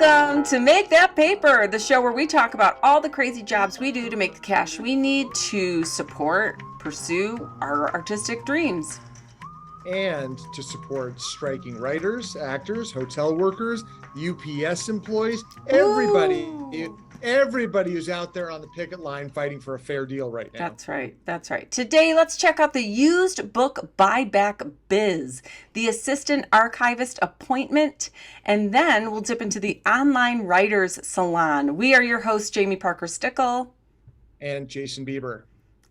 Welcome to Make That Paper, the show where we talk about all the crazy jobs we do to make the cash we need to pursue our artistic dreams. And to support striking writers, actors, hotel workers, UPS employees, everybody who's out there on the picket line fighting for a fair deal right now. That's right. Today, let's check out the Used Book Buyback Biz, the Assistant Archivist Appointment, and then we'll dip into the Online Writers Salon. We are your hosts, Jamie Parker Stickle and Jason Bieber.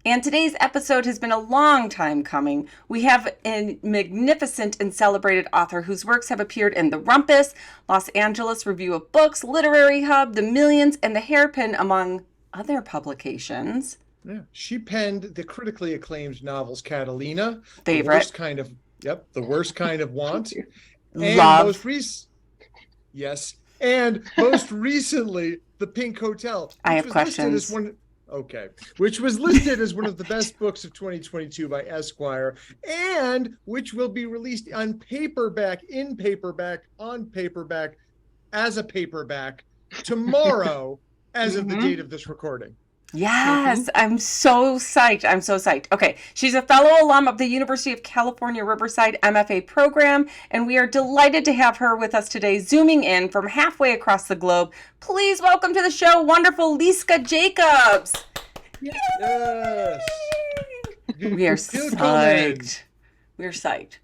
And today's episode has been a long time coming. We have a magnificent and celebrated author whose works have appeared in The Rumpus, Los Angeles Review of Books, Literary Hub, The Millions, and The Hairpin, among other publications. Yeah, she penned the critically acclaimed novels Catalina, Favorite. The Worst Kind of Want, and Love. most recently, The Pink Hotel. I have questions. Which was listed as one of the best books of 2022 by Esquire, and which will be released on paperback, on paperback, as a paperback tomorrow, as of the date of this recording. Yes, I'm so psyched. Okay, she's a fellow alum of the University of California, Riverside MFA program, and we are delighted to have her with us today, zooming in from halfway across the globe. Please welcome to the show, wonderful Liska Jacobs. Yes. We are psyched. We're psyched.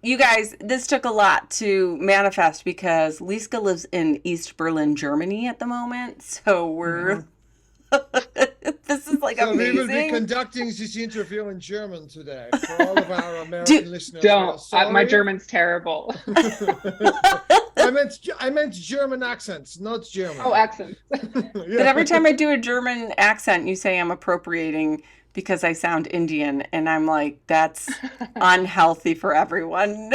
You guys, this took a lot to manifest because Liska lives in East Berlin, Germany at the moment, so we're... This is like amazing. We will be conducting this interview in German today for all of our American listeners. Don't. My German's terrible. I meant German accents, not German. Oh, accents. But every time I do a German accent, you say I'm appropriating because I sound Indian, and I'm like, that's unhealthy for everyone.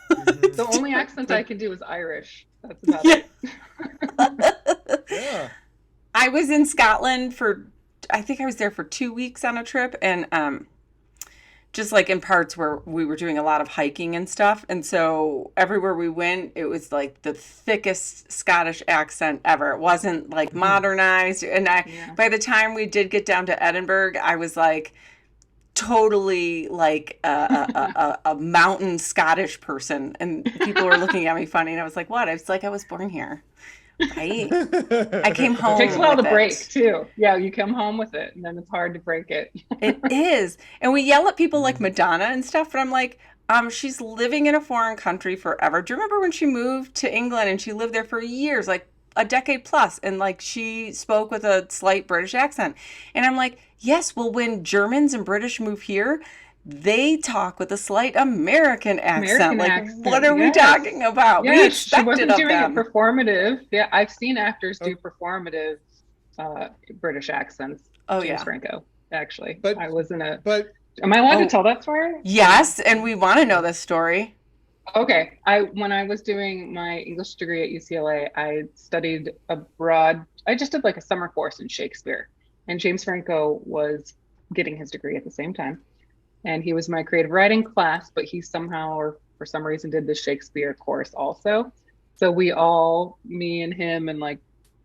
The only accent I can do is Irish. That's about it. Yeah. I was in Scotland I think I was there for 2 weeks on a trip, and just like in parts where we were doing a lot of hiking and stuff. And so everywhere we went, it was like the thickest Scottish accent ever. It wasn't like modernized. And by the time we did get down to Edinburgh, I was like totally like a mountain Scottish person. And people were looking at me funny. And I was like, what? I was like, I was born here. Right? I came home. It takes a while to break too. Yeah, you come home with it, and then it's hard to break it. It is. And we yell at people like Madonna and stuff, but I'm like, she's living in a foreign country forever. Do you remember when she moved to England and she lived there for years, like a decade plus, and like she spoke with a slight British accent? And I'm like, yes, well, when Germans and British move here, they talk with a slight American accent. What are we talking about? Yeah, we expect she wasn't doing them. it performative. Yeah, I've seen actors do performative British accents. Oh, James yeah. Franco, actually. But I was in a... But am I allowed to tell that story? Yes, and we want to know this story. Okay. When I was doing my English degree at UCLA, I studied abroad. I just did like a summer course in Shakespeare. And James Franco was getting his degree at the same time. And he was my creative writing class, but he somehow or for some reason did the Shakespeare course also. So me and him and like,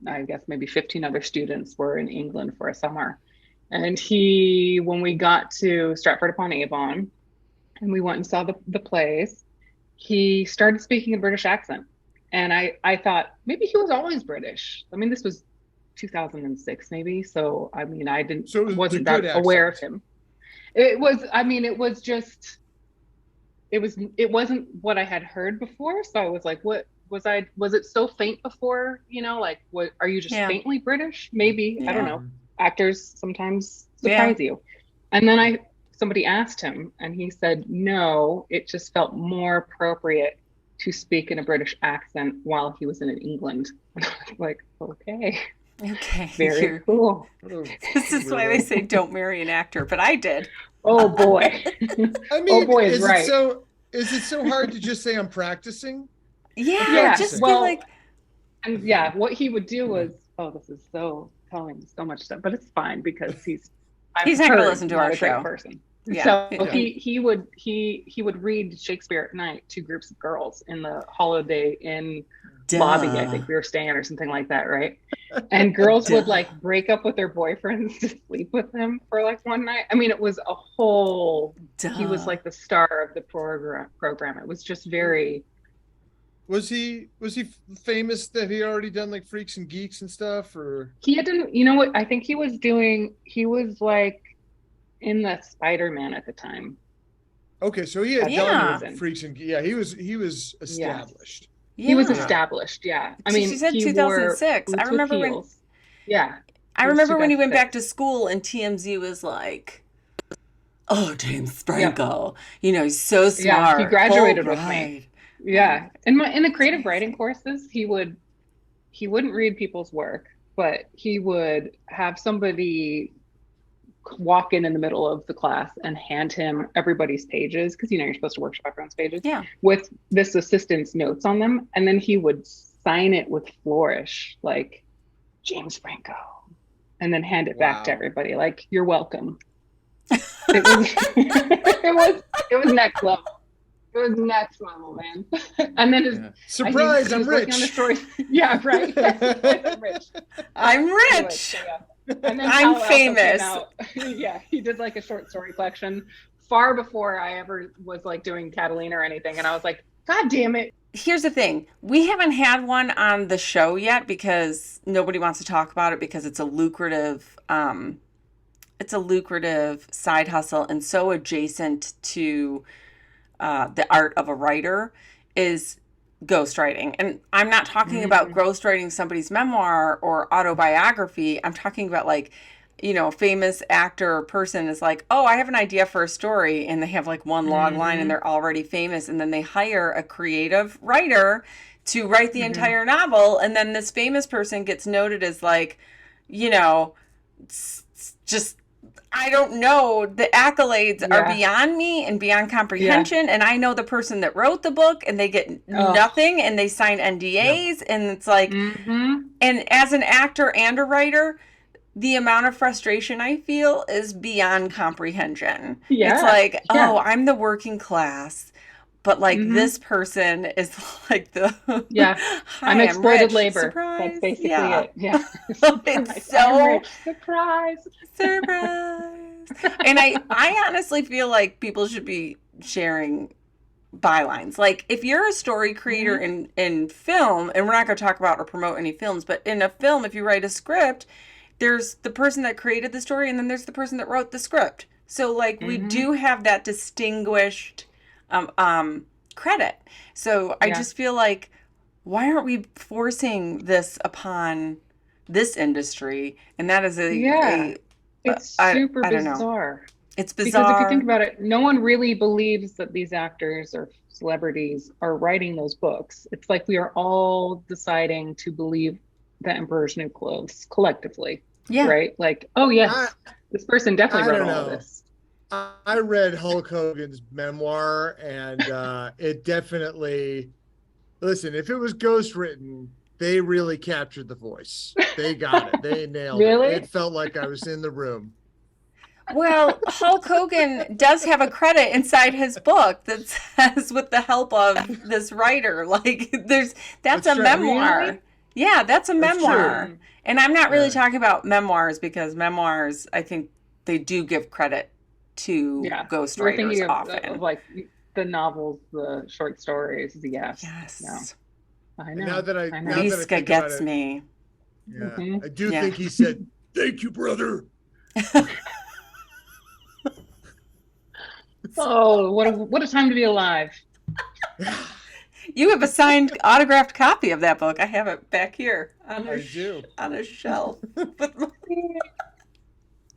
I guess maybe 15 other students were in England for a summer. And when we got to Stratford-upon-Avon and we went and saw the plays, he started speaking a British accent. And I thought maybe he was always British. I mean, this was 2006 maybe. So, I mean, wasn't that aware of him. It wasn't what I had heard before. So I was like, was it so faint before, like, are you just faintly British? Maybe, I don't know. Actors sometimes surprise you. And then somebody asked him and he said, no, it just felt more appropriate to speak in a British accent while he was in England. Like, okay. Okay. Very cool. This is why they say don't marry an actor, but I did. Oh boy. I mean, oh boy, is right. Is it so hard to just say I'm practicing? Yeah, just feel like. And what he would do was, this is so telling so much stuff, but it's fine because he's not going to listen to our show. Person. Yeah. So he would read Shakespeare at night to groups of girls in the Holiday Inn lobby, I think we were staying in or something like that, right? And girls would like break up with their boyfriends to sleep with him for like one night. I mean, it was a whole, he was like the star of the program. It was just very. Was he famous that he already done like Freaks and Geeks and stuff, or he hadn't, you know what, I think he was like in the Spider-Man at the time. Okay, so he had done Freaks and Geeks. Yeah, he was established. Yeah. He was established, yeah. I mean, she said 2006. I remember when. Yeah. I remember when he went back to school and TMZ was like, "Oh, James Franco, he's so smart." Yeah, he graduated with me. Yeah, in the creative writing courses, he wouldn't read people's work, but he would have somebody walk in the middle of the class and hand him everybody's pages, because you're supposed to workshop everyone's pages, with this assistant's notes on them, and then he would sign it with flourish like James Franco, and then hand it back to everybody like, "You're welcome." It was it was next level. It was next level, man. And then surprise, I'm rich. On the story. Yeah, right. I'm rich. I'm rich. So, yeah. And then I'm famous. Yeah, he did like a short story collection far before I ever was like doing Catalina or anything. And I was like, God damn it. Here's the thing. We haven't had one on the show yet because nobody wants to talk about it because it's a lucrative side hustle, and so adjacent to the art of a writer is ghostwriting. And I'm not talking about ghostwriting somebody's memoir or autobiography. I'm talking about like, a famous actor or person is like, "Oh, I have an idea for a story," and they have like one log line and they're already famous, and then they hire a creative writer to write the entire novel, and then this famous person gets noted as like, just, I don't know, the accolades are beyond me and beyond comprehension. And I know the person that wrote the book, and they get nothing, and they sign NDAs. And it's like, and as an actor and a writer, the amount of frustration I feel is beyond comprehension. Yeah. It's like, oh, I'm the working class, but like this person is like the I'm exploited labor. Surprise. That's basically it. Yeah. It's so surprise. And I honestly feel like people should be sharing bylines. Like if you're a story creator in film, and we're not going to talk about or promote any films, but in a film, if you write a script, there's the person that created the story, and then there's the person that wrote the script. So like we do have that distinguished credit. So I just feel like, why aren't we forcing this upon this industry? And that is it's super bizarre. It's bizarre. Because if you think about it, no one really believes that these actors or celebrities are writing those books. It's like we are all deciding to believe the Emperor's New Clothes collectively. Yeah. Right? Like, oh yes, this person definitely wrote all of this. I read Hulk Hogan's memoir, and it definitely, listen, if it was ghostwritten, they really captured the voice. They got it. They nailed it. It felt like I was in the room. Well, Hulk Hogan does have a credit inside his book that says, with the help of this writer. Like, that's a memoir. Really? Yeah, that's a memoir. True. And I'm not really talking about memoirs, because memoirs, I think they do give credit to ghostwriters often. Of like the novels, the short stories. Yes. No. I know. Now that I Liska gets me. Yeah, I do think he said, "Thank you, brother." Oh, what a time to be alive. You have a signed, autographed copy of that book. I have it back here on a shelf. Oh,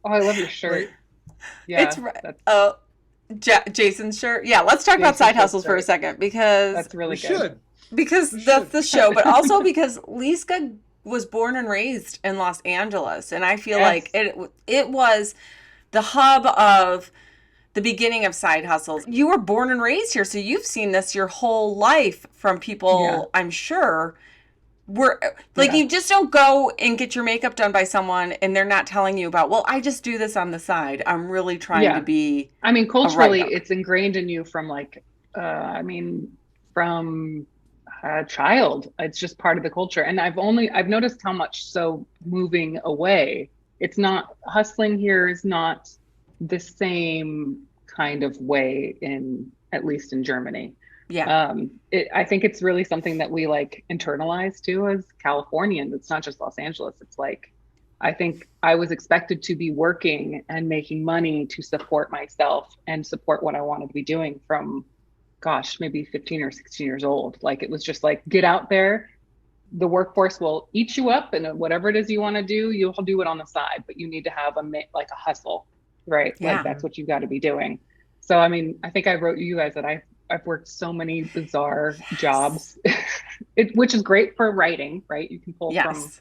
I love your shirt. Wait. Yeah, it's Jason's shirt. Yeah, let's talk about side hustles for a second, because that's really good. Because that's the show, but also because Liska was born and raised in Los Angeles, and I feel like it was the hub of the beginning of side hustles. You were born and raised here, so you've seen this your whole life from people, I'm sure. You just don't go and get your makeup done by someone and they're not telling you about, well, I just do this on the side. I'm really trying to be I mean, culturally, it's ingrained in you from from a child. It's just part of the culture. And I've noticed how much so moving away. It's not, hustling here is not the same kind of way at least in Germany. Yeah. I think it's really something that we like internalize too as Californians. It's not just Los Angeles. It's like, I think I was expected to be working and making money to support myself and support what I wanted to be doing from, gosh, maybe 15 or 16 years old. Like, it was just like, get out there. The workforce will eat you up, and whatever it is you want to do, you'll do it on the side, but you need to have a hustle, right? Yeah. Like, that's what you got to be doing. So, I mean, I think I wrote you guys that I've worked so many bizarre jobs, which is great for writing, right? You can pull from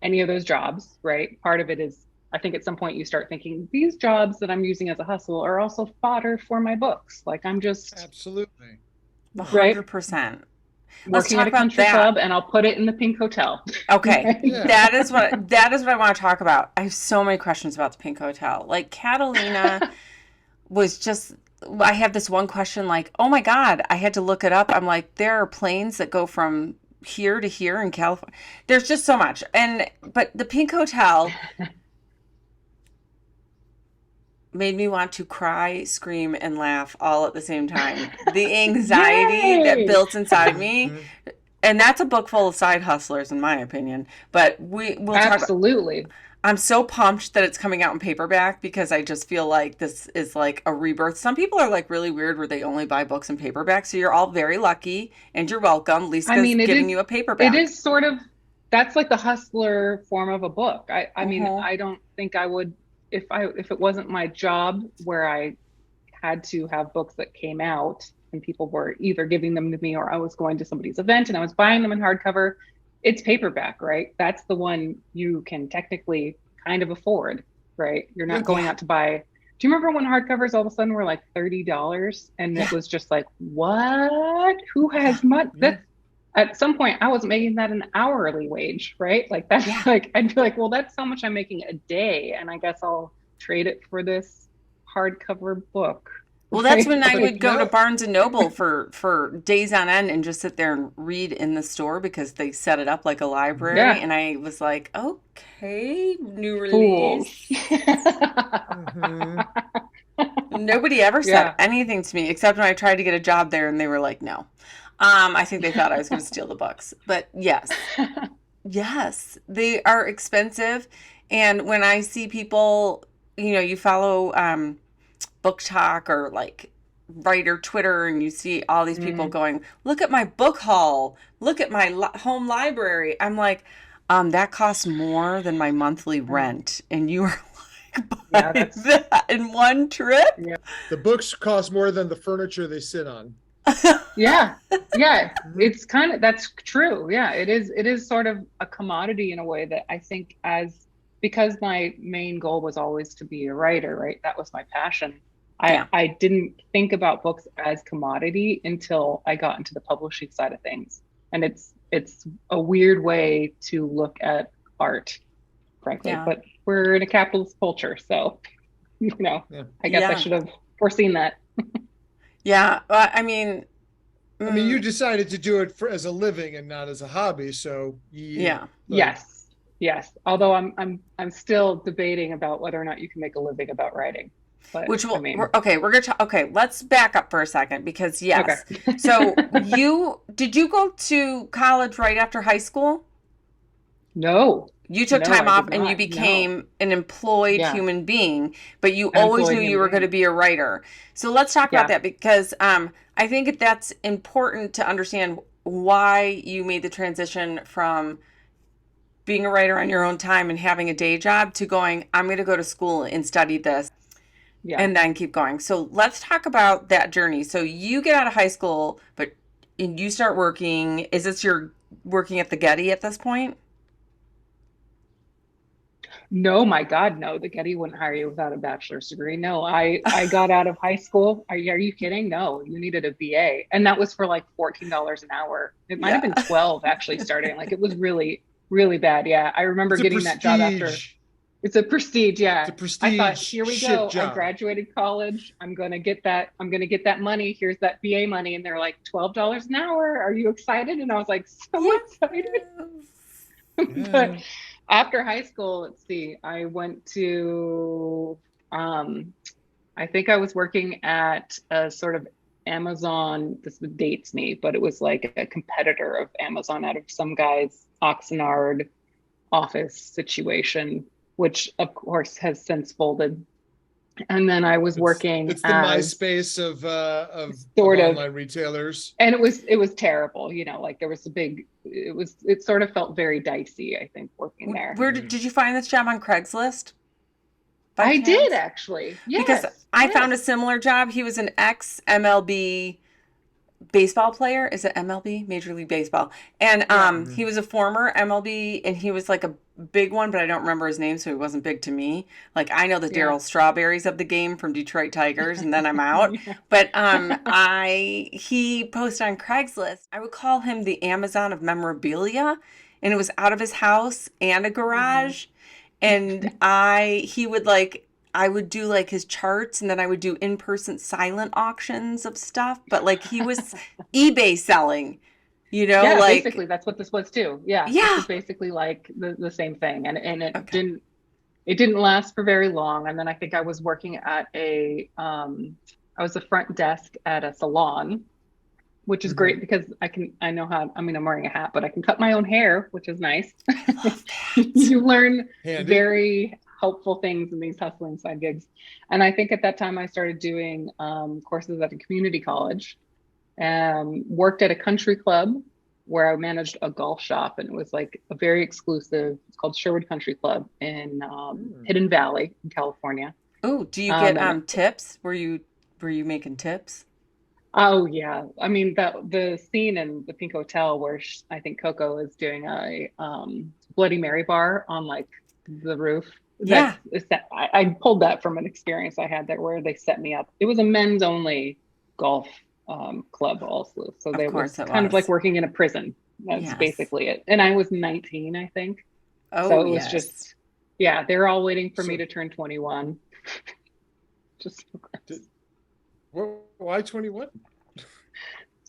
any of those jobs, right? Part of it is, I think at some point you start thinking, these jobs that I'm using as a hustle are also fodder for my books. Like, I'm just absolutely 100%. Working at a country club, and I'll put it in the Pink Hotel. Okay. Right? Yeah. That is what I want to talk about. I have so many questions about the Pink Hotel. Like, Catalina was just, I have this one question, like, oh my God, I had to look it up. I'm like, there are planes that go from here to here in California. There's just so much. But the Pink Hotel made me want to cry, scream, and laugh all at the same time. The anxiety that built inside me. And that's a book full of side hustlers, in my opinion. But we'll absolutely. I'm so pumped that it's coming out in paperback, because I just feel like this is like a rebirth. Some people are like really weird where they only buy books in paperback. So you're all very lucky, and you're welcome. Liska's giving you a paperback. It is sort of, that's like the hustler form of a book. I mean, I don't think I would, if it wasn't my job where I had to have books that came out and people were either giving them to me, or I was going to somebody's event and I was buying them in hardcover, it's paperback, right? That's the one you can technically kind of afford, right? You're not going out to buy. Do you remember when hardcovers all of a sudden were like $30? And it was just like, what? Who has money? At some point, I was making that an hourly wage, right? Like, that's like, I'd be like, well, that's how much I'm making a day, and I guess I'll trade it for this hardcover book. Well, that's when I would go to Barnes and Noble for days on end and just sit there and read in the store, because they set it up like a library. Yeah. And I was like, okay, new release. Nobody ever said anything to me, except when I tried to get a job there, and they were like, no. I think they thought I was going to steal the books. But yes, they are expensive. And when I see people, you follow Book Talk or like writer Twitter, and you see all these people going, look at my book haul, look at my home library. I'm like, that costs more than my monthly rent. And you are like, that in one trip? Yeah. The books cost more than the furniture they sit on. It's kind of, that's true. It is sort of a commodity in a way that I think, because my main goal was always to be a writer, right? That was my passion. I didn't think about books as commodity until I got into the publishing side of things. And it's a weird way to look at art, frankly, but we're in a capitalist culture. So, I guess I should have foreseen that. I mean, you decided to do it as a living and not as a hobby. So yes. Although I'm still debating about whether or not you can make a living about writing. But, we're gonna talk. Okay, let's back up for a second, because So did you go to college right after high school? No. You took time off and you became an employed human being, but you always knew you were going to be a writer. So let's talk about that, because I think that's important to understand why you made the transition from being a writer on your own time and having a day job to going, I'm going to go to school and study this and then keep going. So let's talk about that journey. So you get out of high school, but you start working. Is this your working at the Getty at this point? No, my God, no. The Getty wouldn't hire you without a bachelor's degree. No, I got out of high school. Are you kidding? No, you needed a BA. And that was for like $14 an hour. It might have been 12 actually starting. Like, it was really, really bad. Yeah. I remember getting that job after. It's a prestige, yeah. It's a I thought, prestige here we shit go. I job. graduated college. I'm gonna get that money. Here's that VA money. And they're like, $12 an hour. Are you excited? And I was like, so excited. But Yeah. after high school, let's see, I went to I think I was working at a sort of Amazon, this dates me, but it was like a competitor of Amazon out of some guy's Oxnard office situation, which of course has since folded. And then I was working It's the as MySpace of sort of, online retailers. and it was terrible, you know, like there was a big, it sort of felt very dicey, I think, working there. Where did you find this job on Craigslist? By I chance? did actually. Because Yes. I yes. found a similar job. He was an ex MLB baseball player. Is it MLB? Major League Baseball. And he was a former MLB, and he was like a big one, but I don't remember his name, so he wasn't big to me. Like I know the Yeah. Darryl Strawberries of the game from Detroit Tigers, and then I'm out. Yeah. But he posted on Craigslist. I would call him the Amazon of memorabilia, and it was out of his house and a garage. And I would do like his charts, and then I would do in-person silent auctions of stuff. But like he was eBay selling, you know, Yeah, like basically that's what this was too. Yeah. This yeah. was basically like the same thing. And it Okay. didn't last for very long. And then I think I was working at I was the front desk at a salon, which is great because I'm wearing a hat, but I can cut my own hair, which is nice. I love You learn Handy. very helpful things in these hustling side gigs. And I think at that time I started doing courses at a community college, worked at a country club where I managed a golf shop, and it was like a very exclusive, it's called Sherwood Country Club in Hidden Valley in California. Oh, do you get tips? Were you making tips? Oh yeah, I mean the scene in the Pink Hotel where I think Coco is doing a Bloody Mary bar on like the roof. Yeah. I pulled that from an experience I had there where they set me up. It was a men's only golf club also, so they was kind of like working in a prison. That's basically it. And I was 19, I think. Oh, so it was just they're all waiting for me to turn 21. Just why 21?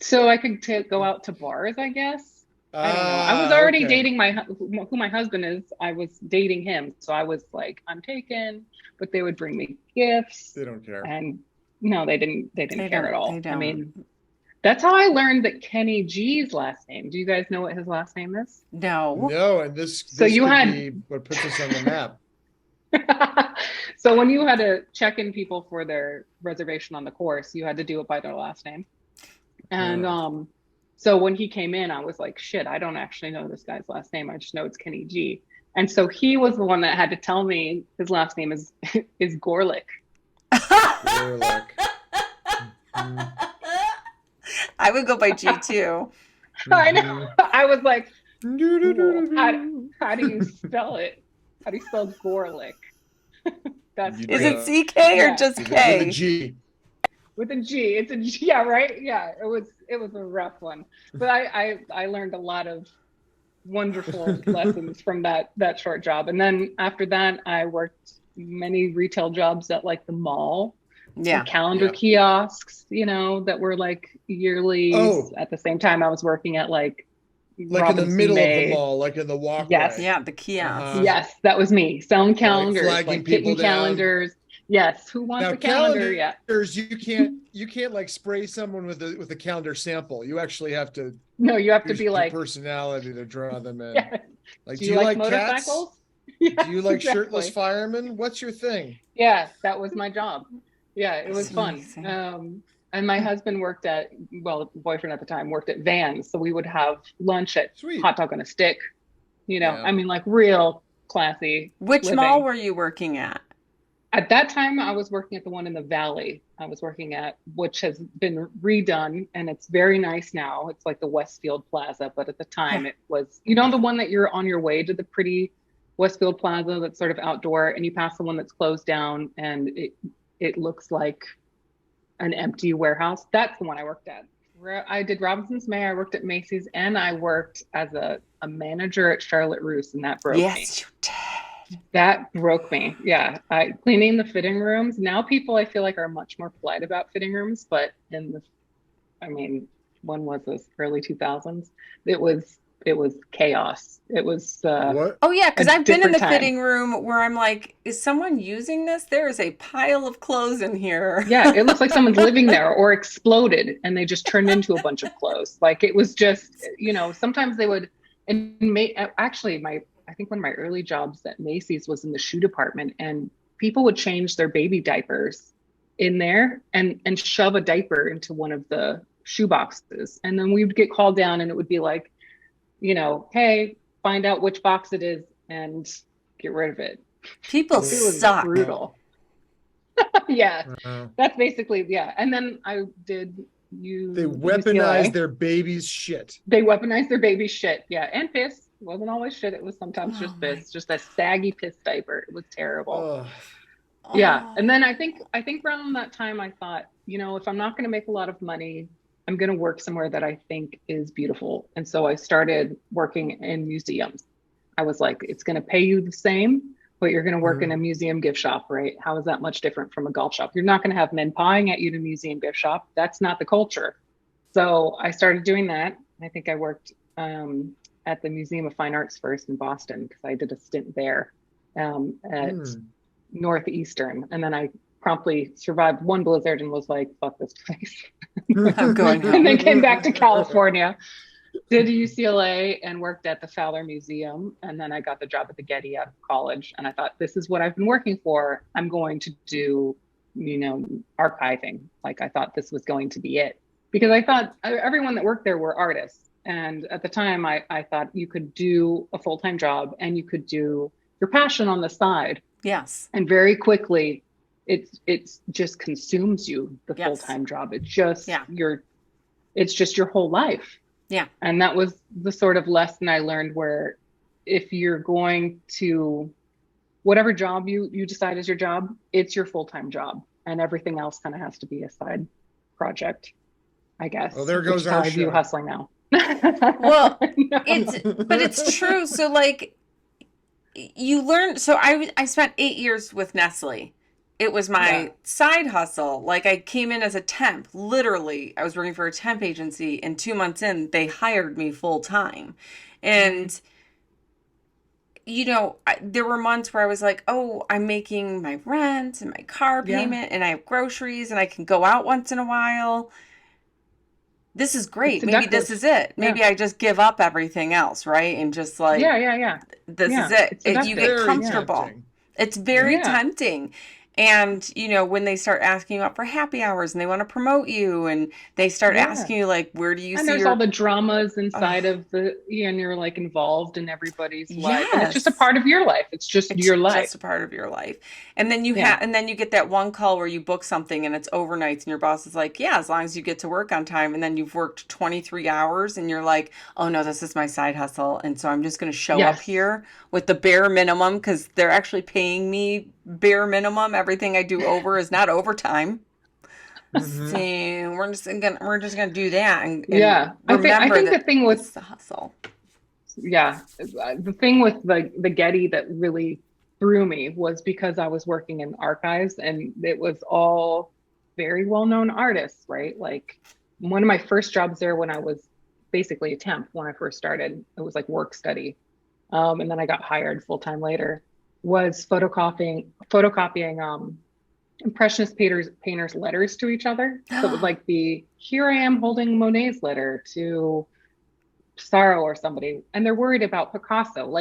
So I could go out to bars, I guess. I don't know. I was already dating who my husband is. I was dating him. So I was like, I'm taken, but they would bring me gifts. They don't care. And no, they didn't care at all. They don't. I mean, that's how I learned that Kenny G's last name. Do you guys know what his last name is? No. No, and this So you could had be what puts us on the map. So when you had to check in people for their reservation on the course, you had to do it by their last name. And so when he came in, I was like, shit, I don't actually know this guy's last name. I just know it's Kenny G. And so he was the one that had to tell me his last name is Gorlick. Gorlick. I would go by G too. I know. I was like, how do you spell it? How do you spell Gorlick? Is it CK or just K? With a G. With a G. It's a G. Yeah, right? Yeah, it was a rough one. But I learned a lot of wonderful lessons from that short job. And then after that, I worked many retail jobs at like the mall. Yeah. Calendar kiosks, you know, that were like yearly. At the same time, I was working at like in Robinson the middle May. of the mall, like in the walkway. Yes. Yeah, the kiosk. Yes, that was me selling calendars, flagging like people kitten calendars. Yes, who wants a calendar? Yeah. You can't like spray someone with a calendar sample. You actually have to. No, you have to use be your like personality to draw them in. Yeah. Like, do you like cats? motorcycles? Yes, Do you like exactly. shirtless firemen? What's your thing? Yeah, that was my job. Yeah, it was That's fun. amazing. And my husband worked at, boyfriend at the time worked at Vans. So we would have lunch at Sweet. Hot Dog on a Stick, you know, Yeah. I mean, like real classy. Which living. mall were you working at? At that time, I was working at the one in the Valley. I was working at, which has been redone, and it's very nice now. It's like the Westfield Plaza, but at the time it was, you know, the one that you're on your way to the pretty Westfield Plaza that's sort of outdoor, and you pass the one that's closed down, and it looks like an empty warehouse. That's the one I worked at. I did Robinson's May, I worked at Macy's, and I worked as a manager at Charlotte Russe, and that broke me. Yes, you did. That broke me. Yeah. Cleaning the fitting rooms. Now people I feel like are much more polite about fitting rooms, but I mean, when was this? Early 2000s. It was chaos. It was What? Oh yeah, a because I've been in different the time. fitting room where I'm like, is someone using this? There is a pile of clothes in here. Yeah, it looks like someone's living there or exploded and they just turned into a bunch of clothes. Like it was just, sometimes they would, and actually I think one of my early jobs at Macy's was in the shoe department, and people would change their baby diapers in there and shove a diaper into one of the shoe boxes. And then we would get called down and it would be like, hey, find out which box it is and get rid of it. People It was suck. brutal. Yeah, Wow. that's basically, yeah. And then I did They weaponized UCLA. their baby's shit. They weaponized their baby shit. Yeah, and piss. It wasn't always shit. It was sometimes Oh just my. piss, just a saggy piss diaper. It was terrible. Oh, Yeah. Oh. And then I think around that time I thought, if I'm not going to make a lot of money, I'm going to work somewhere that I think is beautiful. And so I started working in museums. I was like, it's going to pay you the same, but you're going to work in a museum gift shop, right? How is that much different from a golf shop? You're not going to have men pawing at you in a museum gift shop. That's not the culture. So I started doing that. I think I worked at the Museum of Fine Arts first in Boston because I did a stint there at Northeastern. And then I promptly survived one blizzard and was like, fuck this place. I'm going home. And then came back to California, did UCLA and worked at the Fowler Museum. And then I got the job at the Getty out of college. And I thought, this is what I've been working for. I'm going to do, archiving. Like I thought this was going to be it. Because I thought everyone that worked there were artists. And at the time, I thought you could do a full-time job and you could do your passion on the side. Yes. And very quickly, it's just consumes you, the Yes. full-time job. It's just Yeah. it's just your whole life. Yeah. And that was the sort of lesson I learned, where if you're going to, whatever job you decide is your job, it's your full-time job. And everything else kind of has to be a side project, I guess. Well, there goes which is our how I view show. hustling now. Well, No. but it's true. So like you learn. So I spent 8 years with Nestle. It was my Yeah. side hustle. Like I came in as a temp. Literally, I was working for a temp agency, and 2 months in, they hired me full time. And there were months where I was like, oh, I'm making my rent and my car Yeah. payment, and I have groceries, and I can go out once in a while. This is great. It's Maybe this seductive. is it. Yeah. Maybe I just give up everything else, right? And just like, Yeah. this Yeah, is it. it's You seductive. get very comfortable. tempting. It's very Yeah. tempting. And, when they start asking you out for happy hours and they want to promote you and they start Yeah. asking you, like, where do you And see there's all the dramas inside Ugh. of and you're like involved in everybody's life. And it's just a Yes. part of your life. It's just It's your life. just a part of your life. And then you Yeah. and then you get that one call where you book something and it's overnights and your boss is like, yeah, as long as you get to work on time. And then you've worked 23 hours and you're like, oh no, this is my side hustle. And so I'm just going to show up Yes. here with the bare minimum because they're actually paying me bare minimum. Everything I do over is not overtime. Mhm. So we're just gonna do that and Yeah. I remember think the that thing with it's the hustle. the thing with the Getty that really threw me was because I was working in archives and it was all very well-known artists, right? Like one of my first jobs there, when I was basically a temp when I first started, it was like work study. And then I got hired full-time later, was photocopying impressionist painters letters to each other. So it would like be, here I am holding Monet's letter to Pissarro or somebody, and they're worried about Picasso.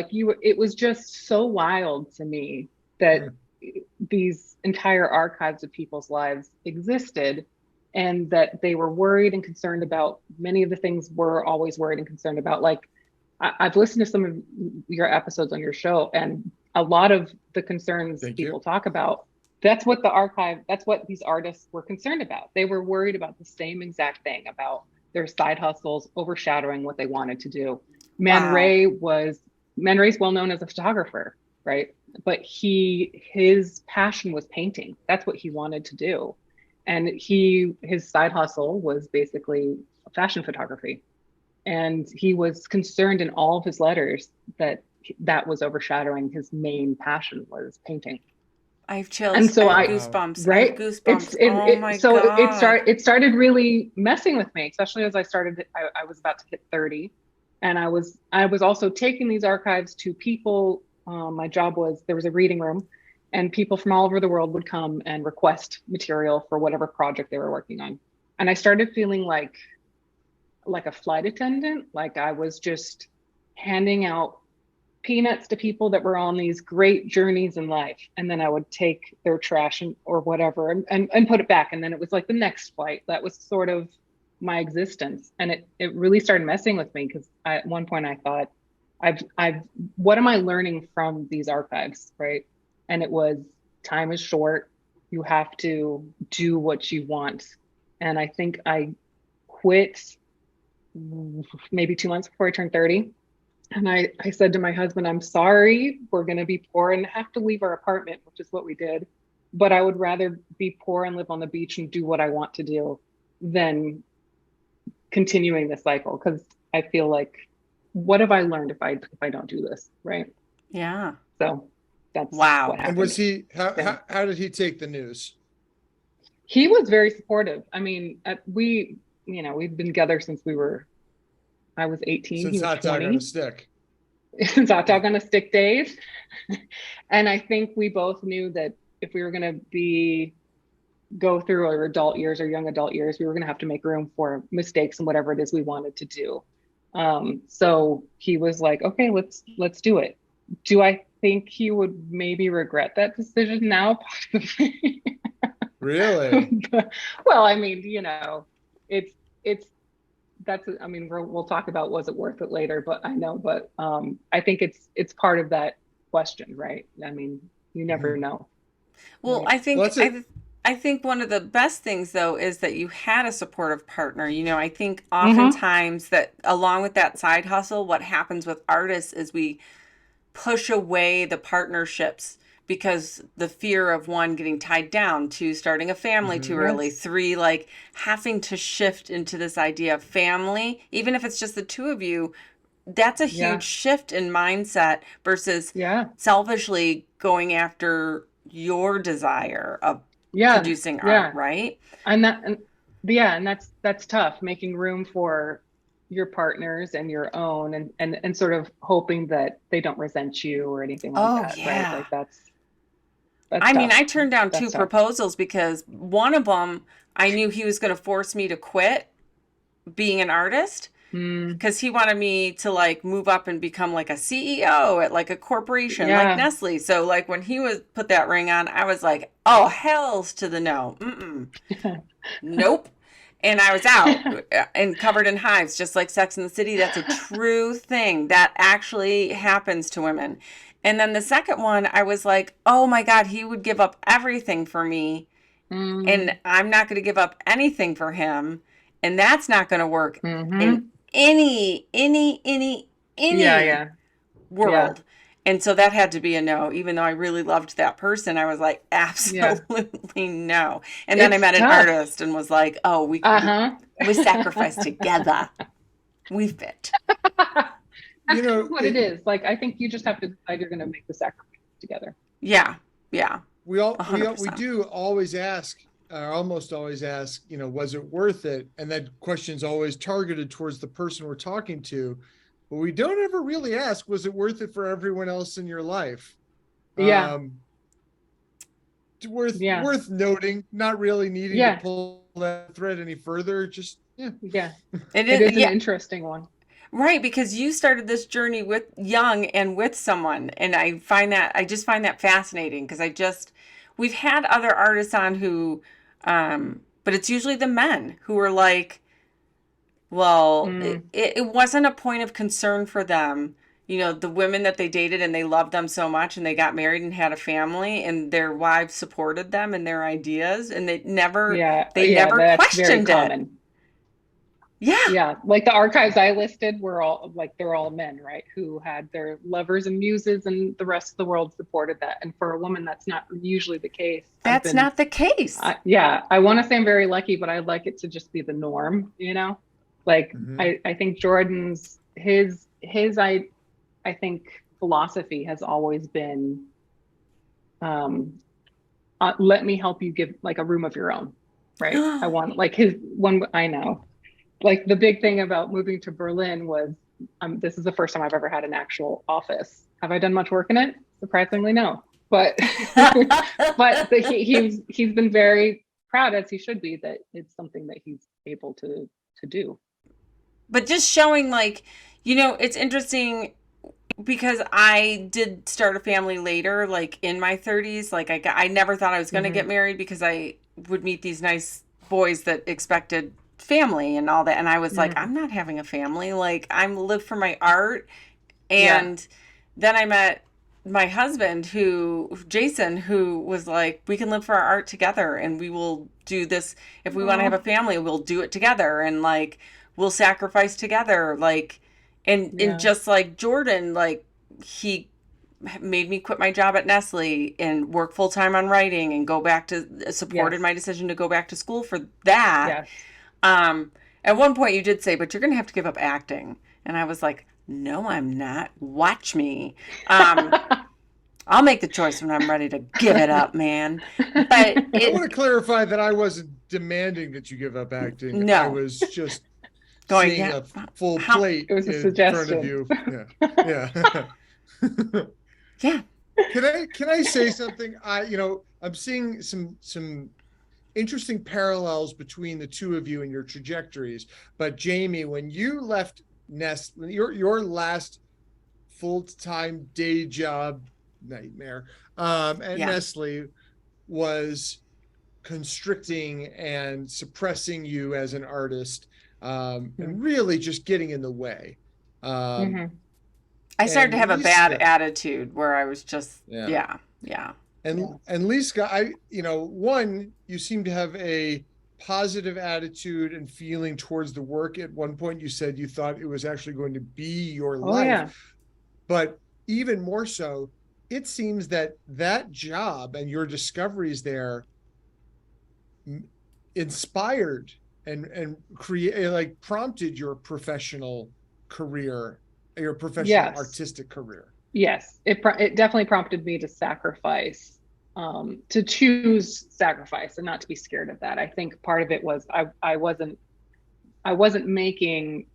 It was just so wild to me that these entire archives of people's lives existed, and that they were worried and concerned about many of the things we're always worried and concerned about. Like I've listened to some of your episodes on your show, and a lot of the concerns Thank people you. talk about, that's what these artists were concerned about. They were worried about the same exact thing, about their side hustles overshadowing what they wanted to do. Man Ray was well known as a photographer, right? But his passion was painting. That's what he wanted to do. And his side hustle was basically fashion photography. And he was concerned in all of his letters that that was overshadowing his main passion was painting. I have chills. And so I have I, goosebumps. I have right? goosebumps. Oh my God. It started really messing with me, especially as I was about to hit 30. And I was also taking these archives to people. My job was, there was a reading room, and people from all over the world would come and request material for whatever project they were working on. And I started feeling like a flight attendant, like I was just handing out peanuts to people that were on these great journeys in life. And then I would take their trash or whatever and put it back. And then it was like the next flight. That was sort of my existence. And it really started messing with me, because at one point I thought, what am I learning from these archives, right? And it was, time is short. You have to do what you want. And I think I quit maybe 2 months before I turned 30. And I said to my husband, I'm sorry, we're going to be poor and have to leave our apartment, which is what we did. But I would rather be poor and live on the beach and do what I want to do than continuing the cycle. Because I feel like, what have I learned if I don't do this, right? Yeah. So that's wow. what happened. And was he, how did he take the news? He was very supportive. I mean, we've been together since I was 18. Since he was hot 20. dog on a stick. Since hot dog on a stick days. And I think we both knew that if we were going to go through our adult years or young adult years, we were going to have to make room for mistakes and whatever it is we wanted to do. So he was like, okay, let's do it. Do I think he would maybe regret that decision now? Possibly. Really? Well, I mean, we'll talk about, was it worth it later, but I think it's part of that question, right? I mean, you never know. Well, right? I think one of the best things, though, is that you had a supportive partner. I think oftentimes that along with that side hustle, what happens with artists is we push away the partnerships because the fear of, one, getting tied down, two, starting a family too early, three, like having to shift into this idea of family, even if it's just the two of you. That's a huge shift in mindset versus selfishly going after your desire of producing art, right? And that's tough, making room for your partners and your own, and sort of hoping that they don't resent you or anything like that, right? Like that's I tough. mean, I turned down That's two tough. proposals because one of them, I knew he was going to force me to quit being an artist. Because he wanted me to like move up and become like a CEO at like a corporation like Nestle. So like when he put that ring on, I was like, oh, hells to the no. Nope. And I was out and covered in hives, just like Sex and the City. That's a true thing that actually happens to women. And then the second one, I was like, oh my God, he would give up everything for me. And I'm not going to give up anything for him. And that's not going to work in any world. And so that had to be a no, even though I really loved that person. I was like, absolutely no. And then I met an artist and was like, oh, we sacrifice together. We fit. That's what it is. Like, I think you just have to decide you're going to make the sacrifice together. Yeah. We do always ask, almost always ask, was it worth it? And that question's always targeted towards the person we're talking to. But we don't ever really ask, was it worth it for everyone else in your life? Worth noting, not really needing to pull that thread any further. Just, It is an interesting one. Right, because you started this journey with young and with someone. And I just find that fascinating because we've had other artists on who, but it's usually the men who are like, well, it wasn't a point of concern for them. The women that they dated and they loved them so much and they got married and had a family and their wives supported them and their ideas and they never questioned it. Yeah. Like the archives I listed were they're all men, right? Who had their lovers and muses and the rest of the world supported that. And for a woman, that's not usually the case. That's not the case. I want to say I'm very lucky, but I'd like it to just be the norm, Like I think Jordan's, I think philosophy has always been, let me help you give like a room of your own, right? I want like his one, I know. Like the big thing about moving to Berlin was, this is the first time I've ever had an actual office. Have I done much work in it? Surprisingly, no. But he's been very proud, as he should be, that it's something that he's able to do. But just showing, like, it's interesting because I did start a family later, like in my 30s. Like I never thought I was going to get married because I would meet these nice boys that expected family and all that. And I was like, I'm not having a family. Like, I'm live for my art. And then I met my husband, Jason, who was like, we can live for our art together and we will do this. If we want to have a family, we'll do it together. And like, we'll sacrifice together. Like, and just like Jordan, like he made me quit my job at Nestle and work full time on writing and go back to supported my decision to go back to school for that. At one point you did say, but you're going to have to give up acting. And I was like, no, I'm not. Watch me. I'll make the choice when I'm ready to give it up, man. But I want to clarify that I wasn't demanding that you give up acting. No. I was just seeing a full plate it was a in suggestion. front of you. Yeah. Can I say something? I'm seeing some interesting parallels between the two of you and your trajectories. But Jaime, when you left Nestle, your last full-time day job nightmare at Nestle was constricting and suppressing you as an artist, and really just getting in the way. I started to have a bad attitude where I was just And Liska, one, you seem to have a positive attitude and feeling towards the work. At one point you said you thought it was actually going to be your life. But even more so, it seems that job and your discoveries there inspired and prompted your professional career, your professional artistic career. Yes, it definitely prompted me to sacrifice, to choose sacrifice and not to be scared of that. I think part of it was I wasn't making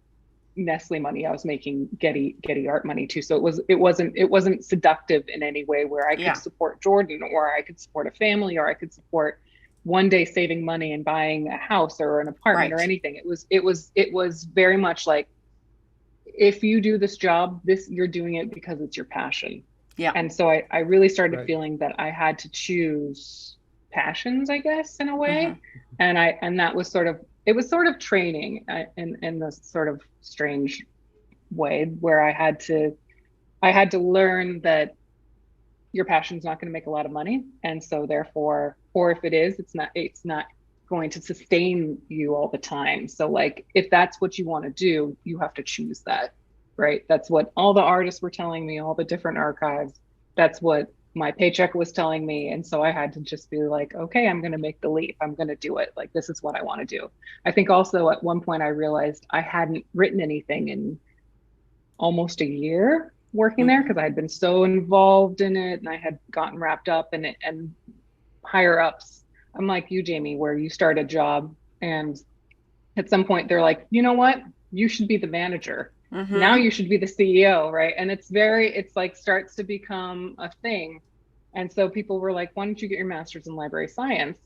Nestle money. I was making Getty art money too. So it wasn't seductive in any way where I could support Jordan, or I could support a family, or I could support one day saving money and buying a house or an apartment or anything. It was very much like, if you do this job, you're doing it because it's your passion. Yeah. And so I really started feeling that I had to choose passions, I guess, in a way. And that was sort of training in this sort of strange way where I had to learn that your passion's not going to make a lot of money. And so therefore, or if it is, it's not going to sustain you all the time. So like, if that's what you want to do, you have to choose that, right? That's what all the artists were telling me, all the different archives. That's what my paycheck was telling me. And so I had to just be like, okay, I'm going to make the leap. I'm going to do it. Like, this is what I want to do. I think also at one point I realized I hadn't written anything in almost a year working there, because I had been so involved in it and I had gotten wrapped up in it. And higher ups, I'm like you, Jaime, where you start a job and at some point they're like, you know what? You should be the manager. Now you should be the CEO, right? And it's like starts to become a thing. And so people were like, why don't you get your master's in library science?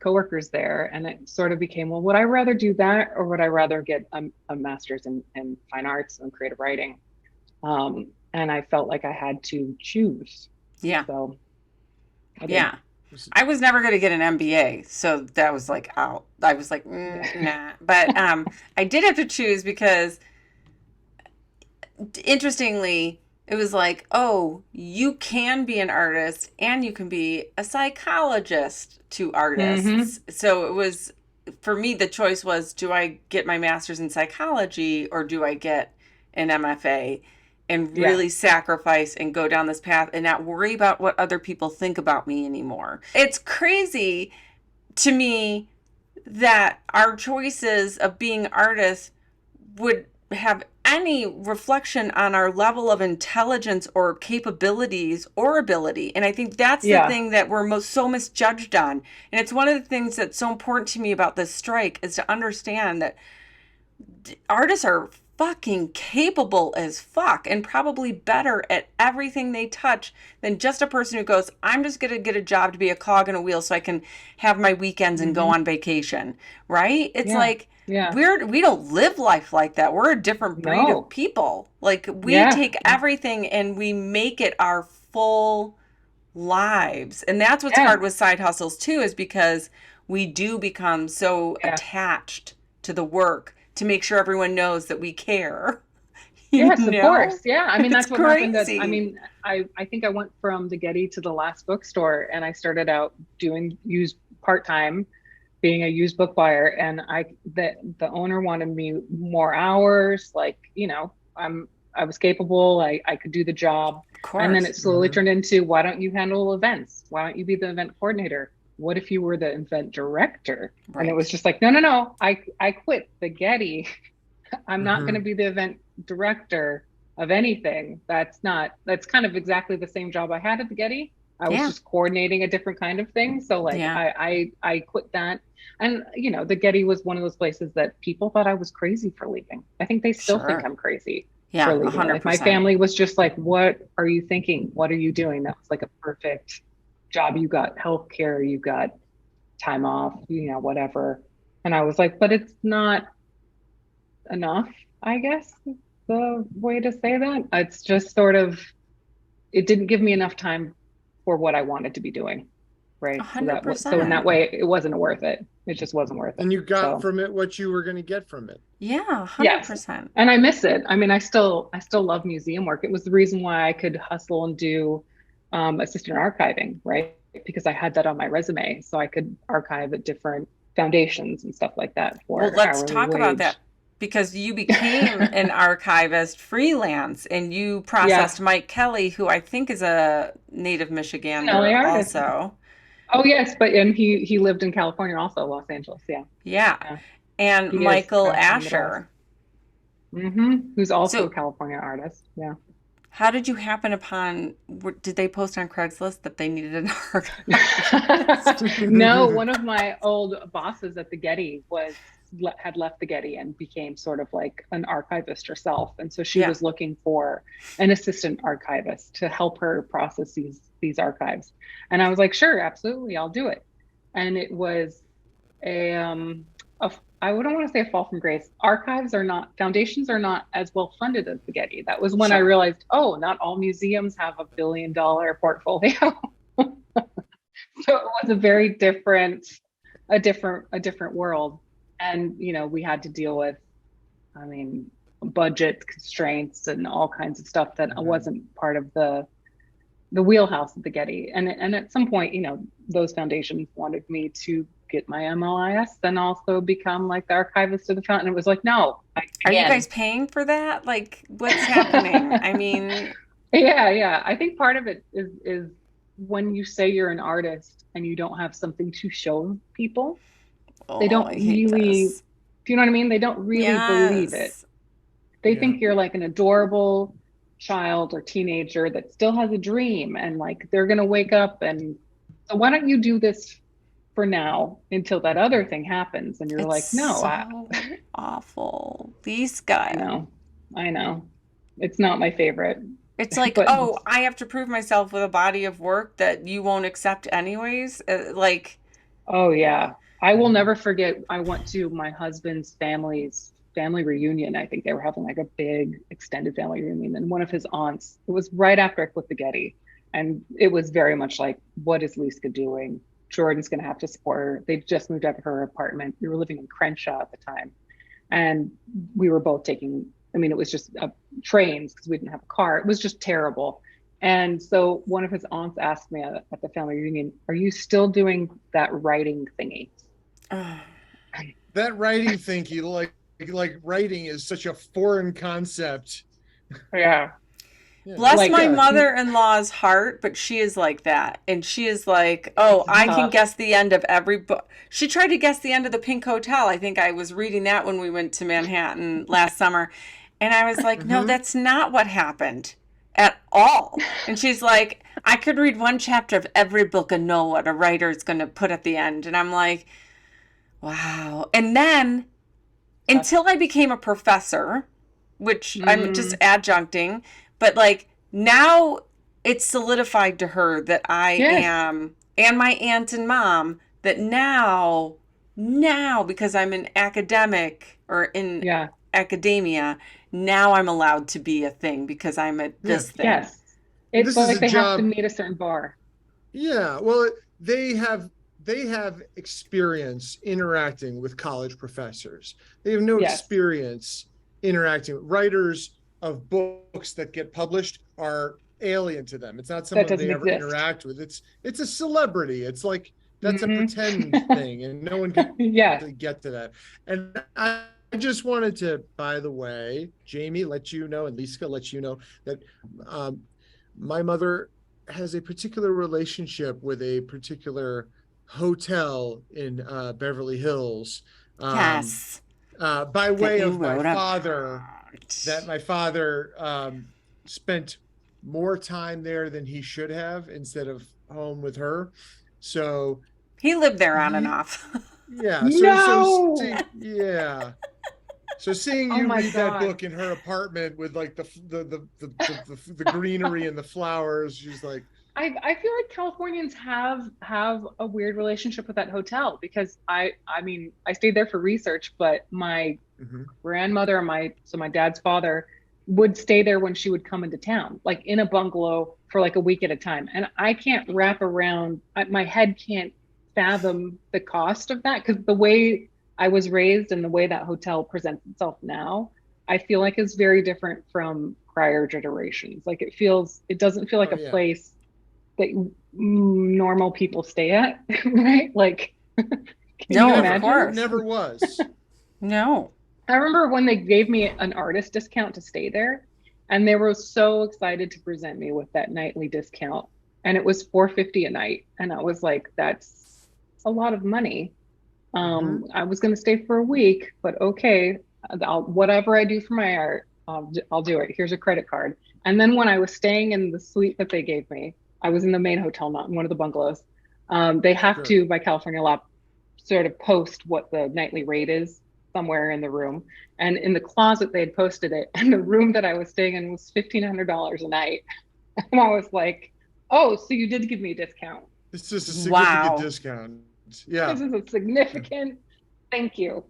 Coworkers there. And it sort of became, well, would I rather do that or would I rather get a master's in fine arts and creative writing? And I felt like I had to choose. Yeah. So I did. Yeah. I was never going to get an MBA, so that was like out. I was like, nah. But I did have to choose because, interestingly, it was like, oh, you can be an artist and you can be a psychologist to artists. So it was, for me, the choice was, do I get my master's in psychology or do I get an MFA? And really sacrifice and go down this path and not worry about what other people think about me anymore. It's crazy to me that our choices of being artists would have any reflection on our level of intelligence or capabilities or ability. And I think that's the Yeah. thing that we're so misjudged on. And it's one of the things that's so important to me about this strike is to understand that artists are fucking capable as fuck and probably better at everything they touch than just a person who goes, I'm just going to get a job to be a cog in a wheel so I can have my weekends and go Hmm. on vacation, right? It's Yeah. like Yeah. we don't live life like that. We're a different breed of No. people. Like we Yeah. take everything and we make it our full lives. And that's what's Yeah. hard with side hustles too, is because we do become so Yeah. attached to the work to make sure everyone knows that we care. You Yes, of know? course. Yeah. I mean, It's that's what happened I crazy. mean, I think I went from the Getty to the last bookstore, and I started out doing used part-time, being a used book buyer. And the owner wanted me more hours, like, I was capable, I could do the job. Of And then course. it slowly turned into, why don't you handle events? Why don't you be the event coordinator? What if you were the event director? And it was Right. just like, no, no, no, I quit the Getty. I'm not going to be the event director of anything. That's kind of exactly the same job I had at the Getty. I was Yeah. just coordinating a different kind of thing. So like Yeah. I quit that. And the Getty was one of those places that people thought I was crazy for leaving. I think they still think Sure. I'm crazy Yeah. for A leaving. hundred Like my percent. family was just like, what are you thinking? What are you doing? That was like a perfect job. You got health care, you got time off, whatever. And I was like, but it's not enough, I guess is the way to say that. It's just sort of, it didn't give me enough time for what I wanted to be doing. A Right. So hundred so in that percent. way, it wasn't worth it. It just wasn't worth it. And you got So from it what you were going to get from it. Yeah. A hundred yes. percent. And I miss it. I mean, I still love museum work. It was the reason why I could hustle and do assistant archiving, right? Because I had that on my resume. So I could archive at different foundations and stuff like that Well, for let's hourly talk about wage. that because you became an archivist freelance and you Yes. processed Mike Kelly, who I think is a native An LA Michigander artist. also. Oh yes, but and he lived in California also, Los Angeles. Yeah, Yeah. yeah, And he is Michael actually the best. Asher. Who's also a So, California artist. Yeah. how did you happen upon, did they post on Craigslist that they needed an archivist? No, one of my old bosses at the Getty had left the Getty and became sort of like an archivist herself, and so she Yeah. was looking for an assistant archivist to help her process these archives. And I was like, sure, absolutely, I'll do it. And it was a I wouldn't want to say a fall from grace. Foundations are not as well funded as the Getty. That was when I Sure. realized, oh, not all museums have $1 billion portfolio. So it was a very different world. And, we had to deal with, I mean, budget constraints and all kinds of stuff that wasn't part of the wheelhouse of the Getty. And at some point, those foundations wanted me to get my MLIS and also become like the archivist of the fountain. It was like, no, Are you again. guys paying for that? Like, what's happening? I mean, Yeah, yeah. I think part of it is when you say you're an artist and you don't have something to show people, they oh, don't I hate really, this. do you know what I mean? They don't really believe it. Yes. They Yeah. think you're like an adorable child or teenager that still has a dream and like they're going to wake up and so why don't you do this for now until that other thing happens? And you're It's like, no, so awful. I Liska. know, I know. It's not my favorite, It's like, but oh, I have to prove myself with a body of work that you won't accept anyways. Like, oh yeah. I will never forget. I went to my husband's family's family reunion. I think they were having like a big extended family reunion. And one of his aunts, it was right after I quit the Getty. And it was very much like, what is Liska doing? Jordan's going to have to support her. They just moved out of her apartment. We were living in Crenshaw at the time. And we were both taking, I mean, it was just trains because we didn't have a car. It was just terrible. And so one of his aunts asked me at the family reunion, are you still doing that writing thingy? That writing thing, you like writing is such a foreign concept. Yeah. Yeah. bless Like, my mother-in-law's heart, but she is like that. And she is like, oh, I can guess the end of every book. She tried to guess the end of The Pink Hotel. I think I was reading that when we went to Manhattan last summer. And I was like, no, Mm-hmm. that's not what happened at all. And she's like, I could read one chapter of every book and know what a writer is going to put at the end. And I'm like, wow. And then until I became a professor, which I'm just Mm, adjuncting, but like now it's solidified to her that I yes. am, and my aunt and mom, that now, because I'm an academic or in Yeah. academia, now I'm allowed to be a thing because I'm at Yeah. this thing. Yes. And It's this is like a they have to job. meet a certain bar. Yeah. Well, they have experience interacting with college professors. They have no Yes. experience interacting with writers of books that get published are alien to them. It's not That someone doesn't they ever exist. interact with. It's a celebrity. It's like that's a Hmm. pretend thing, and no one can Yeah. really get to that. And I just wanted to, by the way, Jaime, let you know, and Liska let you know that um, my mother has a particular relationship with a particular hotel in Beverly Hills, um, Yes, by that way you of my wrote father, that about. my father spent more time there than he should have instead of home with her. So, He lived there on and off. yeah. So, No. yeah. So seeing Oh you my read that God. book in her apartment with like the greenery and the flowers, she's like, I feel like Californians have a weird relationship with that hotel because I mean I stayed there for research, but my mm-hmm. grandmother and my dad's father would stay there when she would come into town, like in a bungalow for like a week at a time. And I can't wrap around, my head can't fathom the cost of that because the way I was raised and the way that hotel presents itself now, I feel like is very different from prior generations. Like it doesn't feel like Oh a yeah. place that normal people stay at, right? Like, can you No, of Never. imagine? It course. never was. No. I remember when they gave me an artist discount to stay there, and they were so excited to present me with that nightly discount. And it was 450 a night. And I was like, that's a lot of money. Mm-hmm. I was going to stay for a week, but okay, whatever I do for my art, I'll do it. Here's a credit card. And then when I was staying in the suite that they gave me, I was in the main hotel, not in one of the bungalows. They have Sure. to, by California law, sort of post what the nightly rate is somewhere in the room. And in the closet, they had posted it. And the room that I was staying in was $1,500 a night. And I was like, oh, so you did give me a discount. It's just a significant Wow. discount. Yeah. This is a significant thank you.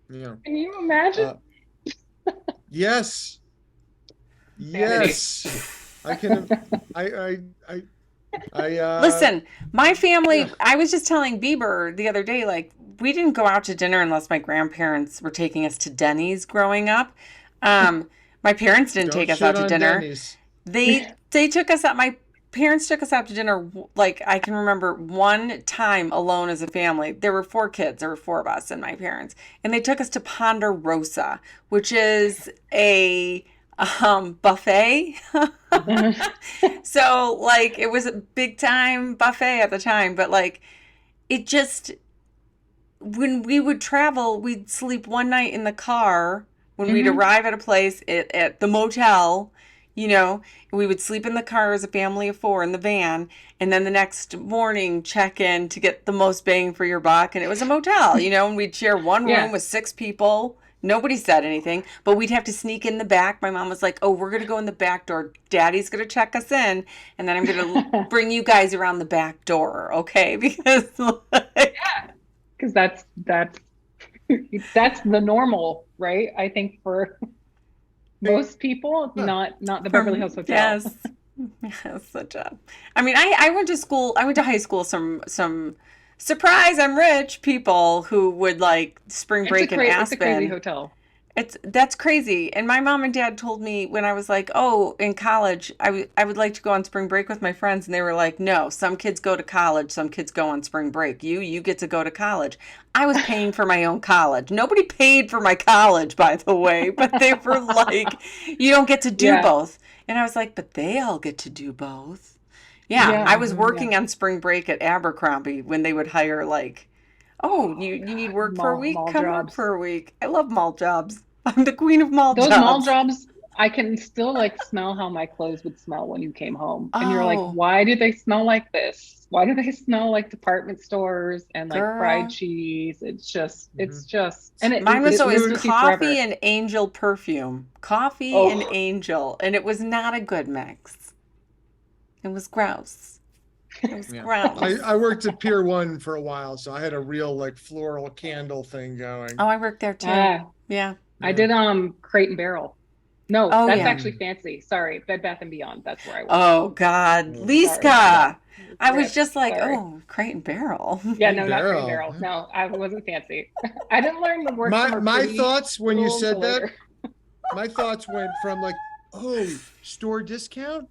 Yeah. Can you imagine? Uh, yes. Insanity. Yes. I can. I. Listen, my Yeah. family, I was just telling Bieber the other day, like, we didn't go out to dinner unless my grandparents were taking us to Denny's growing up. Um, my parents didn't Don't take us shit out to on dinner. Denny's. They took us out. My parents took us out to dinner. Like I can remember one time alone as a family. There were four kids. There were four of us and my parents, and they took us to Ponderosa, which is a buffet. So like it was a big time buffet at the time, but like it just when we would travel, we'd sleep one night in the car when we'd Hmm. arrive at a place at the motel, you know, we would sleep in the car as a family of four in the van, and then the next morning check in to get the most bang for your buck. And it was a motel, you know, and we'd share one room Yeah. with six people. Nobody said anything, but we'd have to sneak in the back. My mom was like, "Oh, we're going to go in the back door. Daddy's going to check us in, and then I'm going to bring you guys around the back door, okay?" Because like, Because that's the normal, right? I think for most people, Huh. not the Beverly from Hills Hotel. yes, yes, such a. I mean, I went to school. I went to high school. Some surprise. I'm rich people who would like spring break in It's a crazy Aspen. hotel. That's crazy. And my mom and dad told me when I was like, oh, in college, I would like to go on spring break with my friends, and they were like, no, some kids go to college, some kids go on spring break. You get to go to college. I was paying for my own college. Nobody paid for my college, by the way, but they were like, you don't get to do Yeah. both. And I was like, but they all get to do both. Yeah, I Yeah. was Mm-hmm. Yeah. working on spring break at Abercrombie when they would hire like, oh, Oh you need God. work for a week? Mall Come work jobs. for a week. I love mall jobs. I'm the queen of mall Those mall jobs. jobs, I can still like smell how my clothes would smell when you came home. And you're like, Oh, why do they smell like this? Why do they smell like department stores and like fried girl. cheese? Mhm. And Mine was it It's always lives food. with you coffee forever. and angel perfume. Coffee and Oh, angel. And it was not a good mix. It was gross. It was Yeah. gross. I worked at Pier 1 for a while, so I had a real like floral candle thing going. Oh, I worked there too. ah, Yeah. I Yeah. did Crate and Barrel. No, Oh, that's yeah. actually Mm. fancy. Sorry, Bed Bath and Beyond. That's where I worked. Oh, God. Yeah. Sorry. Yeah. Liska. I was Rip. just like, Sorry. oh, Crate and Barrel. Yeah, Hey, no, not Crate and Barrel. Barrel. No, I wasn't fancy. I didn't learn the work My from a my pretty thoughts when you school said until that, later. my thoughts went from like, oh, store discount?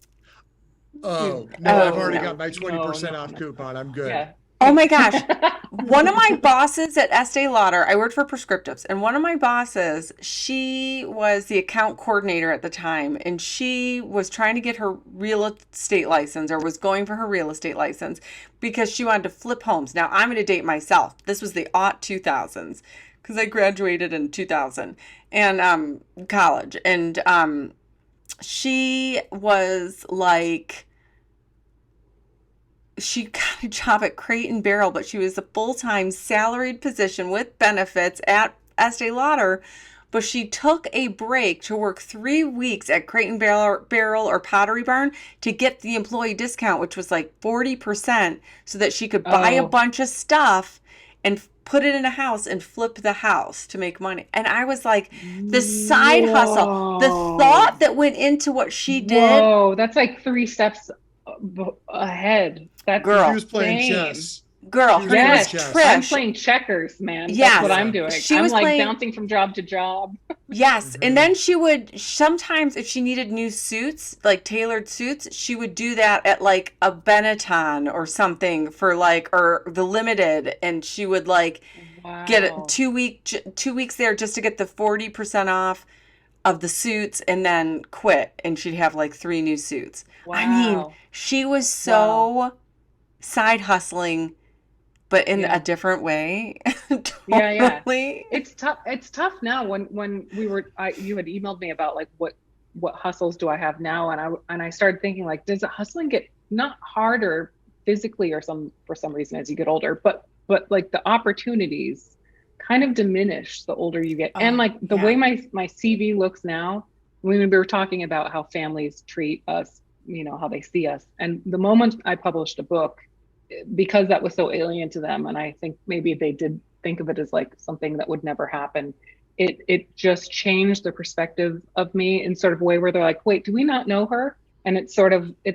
Oh, no, I've Oh, already no. got my No, 20% no, off no. coupon. I'm good. Yeah. Oh my gosh. One of my bosses at Estee Lauder, I worked for prescriptives, and one of my bosses, she was the account coordinator at the time, and she was trying to get her real estate license or was going for her real estate license because she wanted to flip homes. Now, I'm going to date myself. This was the aught 2000s because I graduated in 2000 and college. And she was like, she got a job at Crate and Barrel, but she was a full-time salaried position with benefits at Estee Lauder. But she took a break to work 3 weeks at Crate and Barrel or Pottery Barn to get the employee discount, which was like 40%, so that she could buy a Oh, bunch of stuff and put it in a house and flip the house to make money. And I was like, the side hustle, the whoa. thought that went into what she did, Whoa. That's like three steps ahead. That's She girl, was playing insane. chess. girl, She was her name playing was Yes, chess. I'm Trish. playing checkers, man. That's what Yes, I'm Yeah. doing. she I'm was like playing. bouncing from job to job. Yes, and Hmm. then she would sometimes, if she needed new suits, like tailored suits, she would do that at like a Benetton or something for like or the Limited, and she would like get a Wow. 2 weeks there just to get the 40% off of the suits and then quit, and she'd have like three new suits. I mean, Wow. she was Wow. so side hustling, but in a Yeah. different way. Yeah, yeah. Totally. It's tough. It's tough now when you had emailed me about like what hustles do I have now, and I started thinking like, does the hustling get not harder physically or for some reason as you get older, but like the opportunities kind of diminish the older you get. And Oh, like the way yeah. my CV looks now, when we were talking about how families treat us, how they see us. And the moment I published a book, because that was so alien to them, and I think maybe they did think of it as like something that would never happen, it just changed the perspective of me in sort of a way where they're like, wait, do we not know her? And it's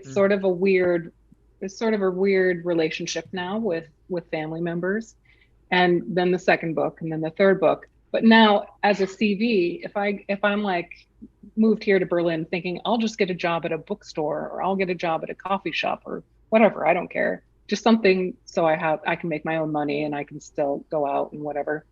Mm. sort of a weird it's sort of a weird relationship now with family members. And then the second book and then the third book. But now as a CV, if I'm like moved here to Berlin thinking I'll just get a job at a bookstore or I'll get a job at a coffee shop or whatever, I don't care. Just something so I can make my own money and I can still go out and whatever.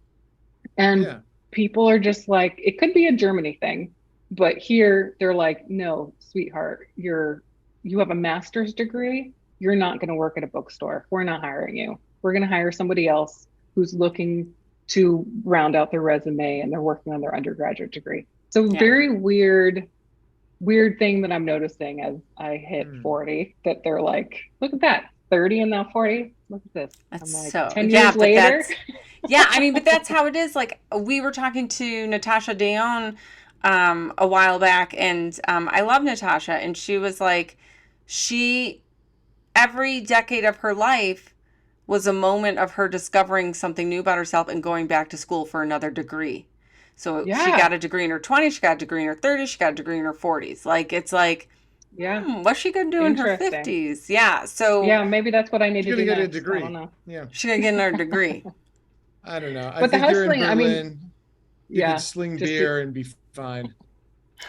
And Yeah. people are just like, it could be a Germany thing, but here they're like, no, sweetheart, you have a master's degree. You're not going to work at a bookstore. We're not hiring you. We're going to hire somebody else who's looking to round out their resume and they're working on their undergraduate degree. So Yeah. very weird thing that I'm noticing as I hit Mm. 40 that they're like, look at that, 30 and now 40. Look at this. That's I'm like, so, 10 yeah, years but later. yeah, I mean, but that's how it is. Like, we were talking to Natasha Deon a while back, and I love Natasha, and she was like, she, every decade of her life was a moment of her discovering something new about herself and going back to school for another degree. So she got Yeah, a degree in her 20s, she got a degree in her 30s, she got a degree in her 40s. Like, it's like, yeah, what's she gonna do in her interesting. 50s? Yeah, so Yeah, maybe that's what I need She's to gonna do get a next. I don't degree. know. Yeah. she's gonna get another degree. I don't know. I But the think you're in hustling, I mean, Berlin. You could yeah, sling just do, beer and be fine.